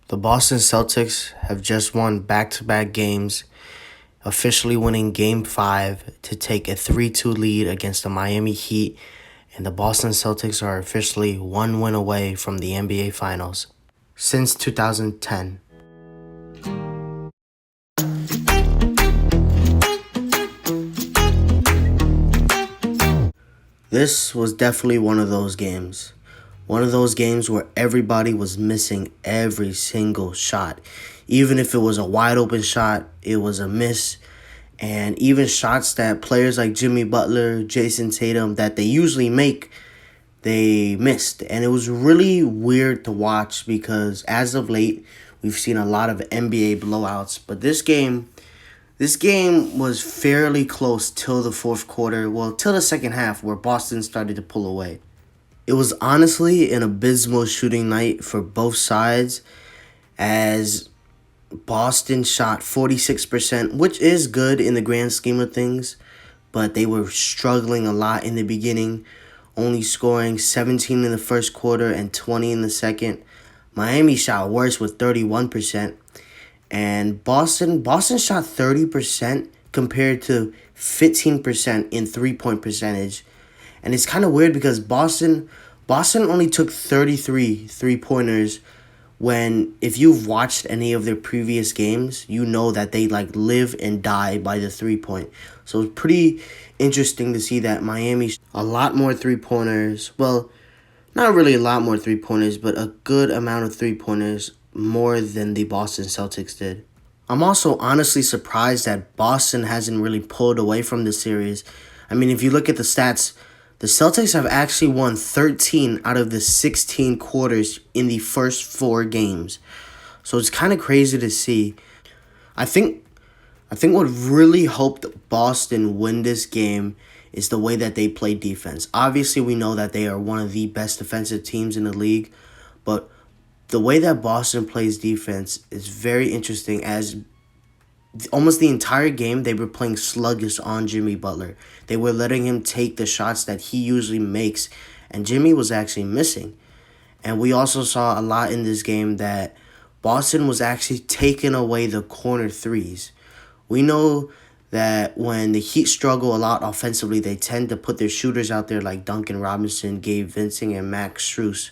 The Boston Celtics have just won back-to-back games, officially winning Game 5 to take a 3-2 lead against the Miami Heat, and the Boston Celtics are officially one win away from the NBA Finals since 2010. This was definitely one of those games. One of those games where everybody was missing every single shot. Even if it was a wide open shot, it was a miss. And even shots that players like Jimmy Butler, Jason Tatum, that they usually make, they missed. And it was really weird to watch because as of late, we've seen a lot of NBA blowouts. But this game was fairly close till the fourth quarter, well, till the second half where Boston started to pull away. It was honestly an abysmal shooting night for both sides as Boston shot 46%, which is good in the grand scheme of things, but they were struggling a lot in the beginning, only scoring 17 in the first quarter and 20 in the second. Miami shot worse with 31%, and Boston shot 30% compared to 15% in three-point percentage. And it's kind of weird because Boston only took 33 three-pointers when, if you've watched any of their previous games, you know that they live and die by the three-point. So it's pretty interesting to see that Miami a lot more three-pointers. Well, not really a lot more three-pointers, but a good amount of three-pointers, more than the Boston Celtics did. I'm also honestly surprised that Boston hasn't really pulled away from the series. I mean, if you look at the stats, the Celtics have actually won 13 out of the 16 quarters in the first 4 games. So it's kind of crazy to see. I think what really helped Boston win this game is the way that they play defense. Obviously, we know that they are one of the best defensive teams in the league, but the way that Boston plays defense is very interesting as almost the entire game, they were playing sluggish on Jimmy Butler. They were letting him take the shots that he usually makes, and Jimmy was actually missing. And we also saw a lot in this game that Boston was actually taking away the corner threes. We know that when the Heat struggle a lot offensively, they tend to put their shooters out there like Duncan Robinson, Gabe Vincent, and Max Strus,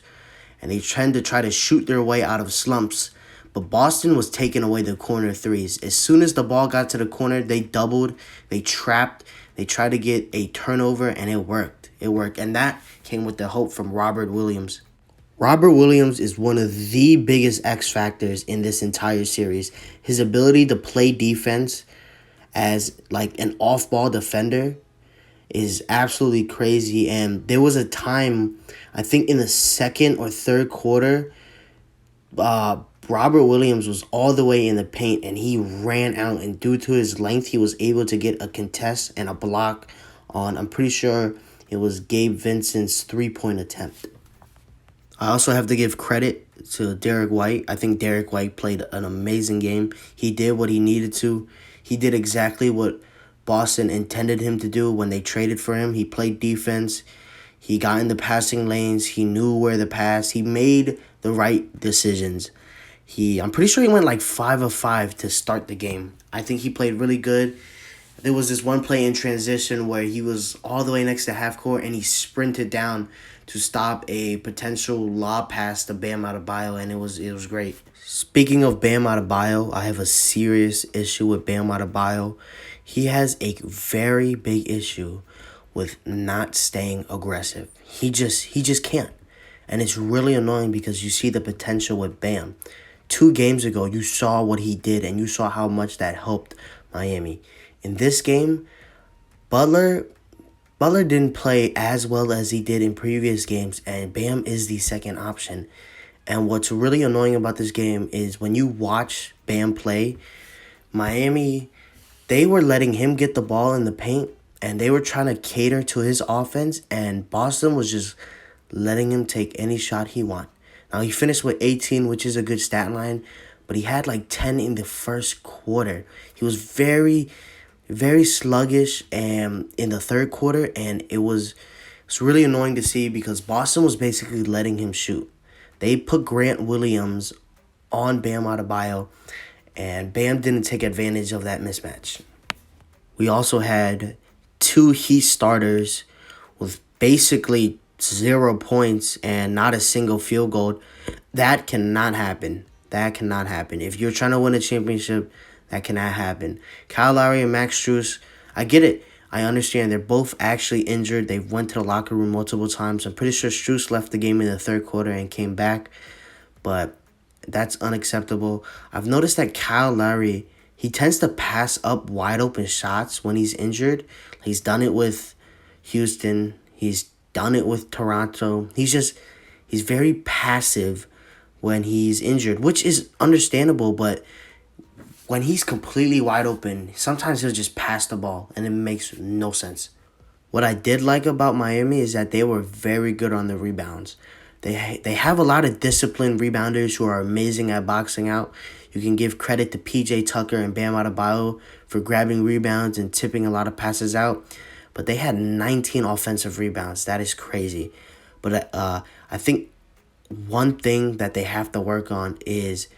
and they tend to try to shoot their way out of slumps. But Boston was taking away the corner threes. As soon as the ball got to the corner, they doubled, they trapped, they tried to get a turnover, and it worked. It worked, and that came with the help from Robert Williams. Robert Williams is one of the biggest X factors in this entire series. His ability to play defense as an off-ball defender is absolutely crazy. And there was a time, I think in the second or third quarter, Robert Williams was all the way in the paint, and he ran out, and due to his length, he was able to get a contest and a block on, I'm pretty sure it was Gabe Vincent's three-point attempt. I also have to give credit to Derek White. I think Derek White played an amazing game. He did what he needed to. He did exactly what Boston intended him to do when they traded for him. He played defense. He got in the passing lanes. He knew where to pass. He made the right decisions. I'm pretty sure he went 5 of 5 to start the game. I think he played really good. There was this one play in transition where he was all the way next to half court and he sprinted down to stop a potential lob pass to Bam Adebayo, and it was great. Speaking of Bam Adebayo, I have a serious issue with Bam Adebayo. He has a very big issue with not staying aggressive. He just can't. And it's really annoying because you see the potential with Bam. 2 games ago, you saw what he did, and you saw how much that helped Miami. In this game, Butler didn't play as well as he did in previous games, and Bam is the second option. And what's really annoying about this game is when you watch Bam play, Miami, they were letting him get the ball in the paint, and they were trying to cater to his offense, and Boston was just letting him take any shot he wanted. Now, he finished with 18, which is a good stat line, but he had 10 in the first quarter. He was very, very sluggish in the third quarter, and it's really annoying to see because Boston was basically letting him shoot. They put Grant Williams on Bam Adebayo, and Bam didn't take advantage of that mismatch. We also had 2 Heat starters with basically 0 points and not a single field goal. That cannot happen. That cannot happen. If you're trying to win a championship, that cannot happen. Kyle Lowry and Max Strus, I get it. I understand they're both actually injured. They went to the locker room multiple times. I'm pretty sure Strus left the game in the third quarter and came back, but that's unacceptable. I've noticed that Kyle Lowry, he tends to pass up wide open shots when he's injured. He's done it with Houston. He's done it with Toronto. He's very passive when he's injured, which is understandable, but when he's completely wide open, sometimes he'll just pass the ball, and it makes no sense. What I did like about Miami is that they were very good on the rebounds. They have a lot of disciplined rebounders who are amazing at boxing out. You can give credit to P.J. Tucker and Bam Adebayo for grabbing rebounds and tipping a lot of passes out. But they had 19 offensive rebounds. That is crazy. But I think one thing that they have to work on is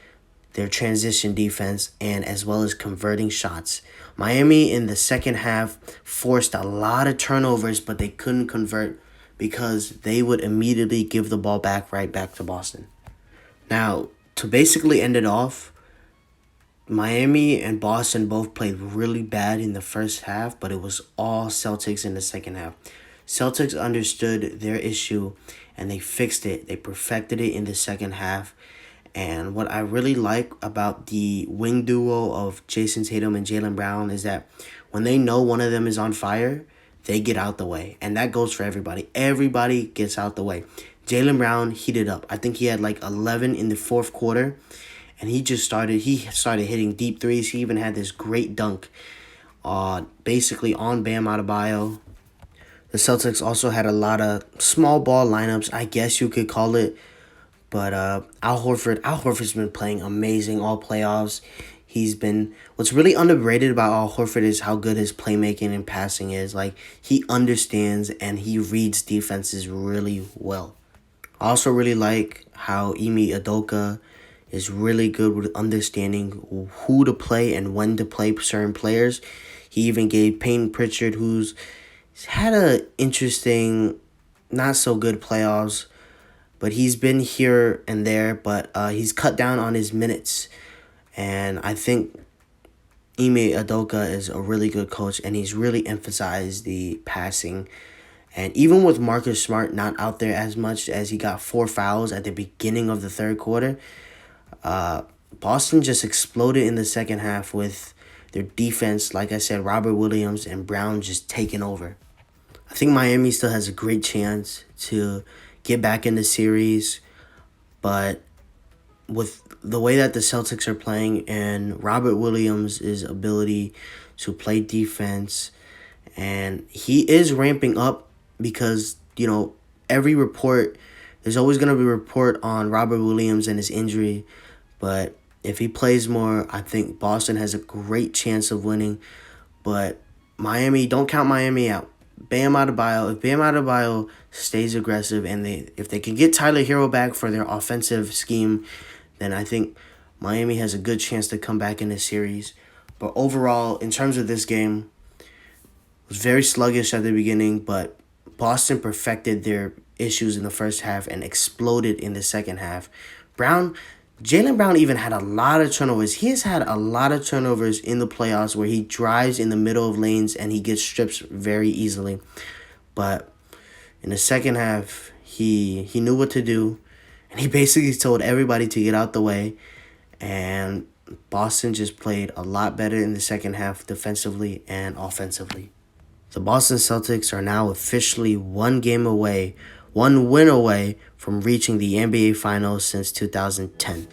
their transition defense and as well as converting shots. Miami in the second half forced a lot of turnovers, but they couldn't convert because they would immediately give the ball right back to Boston. Now, to basically end it off, Miami and Boston both played really bad in the first half, but it was all Celtics in the second half. Celtics understood their issue and they fixed it. They perfected it in the second half. And what I really like about the wing duo of Jason Tatum and Jaylen Brown is that when they know one of them is on fire, they get out the way. And that goes for everybody. Everybody gets out the way. Jaylen Brown heated up. I think he had like 11 in the fourth quarter. And he started hitting deep threes. He even had this great dunk basically on Bam Adebayo. The Celtics also had a lot of small ball lineups, I guess you could call it. But Al Horford's been playing amazing all playoffs. What's really underrated about Al Horford is how good his playmaking and passing is. Like, he understands and he reads defenses really well. I also really like how Ime Udoka is really good with understanding who to play and when to play certain players. He even gave Peyton Pritchard, who's had a interesting, not so good playoffs, but he's been here and there, but he's cut down on his minutes. And I think Ime Udoka is a really good coach, and he's really emphasized the passing. And even with Marcus Smart not out there as much, as he got 4 fouls at the beginning of the third quarter, Boston just exploded in the second half with their defense. Like I said, Robert Williams and Brown just taking over. I think Miami still has a great chance to get back in the series, but with the way that the Celtics are playing and Robert Williams' ability to play defense, and he is ramping up because, every report, there's always going to be a report on Robert Williams and his injury, but if he plays more, I think Boston has a great chance of winning. But Miami, don't count Miami out. If Bam Adebayo stays aggressive and if they can get Tyler Herro back for their offensive scheme, then I think Miami has a good chance to come back in this series. But overall, in terms of this game, it was very sluggish at the beginning, but Boston perfected their issues in the first half and exploded in the second half. Jaylen Brown even had a lot of turnovers. He has had a lot of turnovers in the playoffs where he drives in the middle of lanes and he gets strips very easily. But in the second half, he knew what to do, and he basically told everybody to get out the way. And Boston just played a lot better in the second half defensively and offensively. The Boston Celtics are now officially one win away from reaching the NBA Finals since 2010.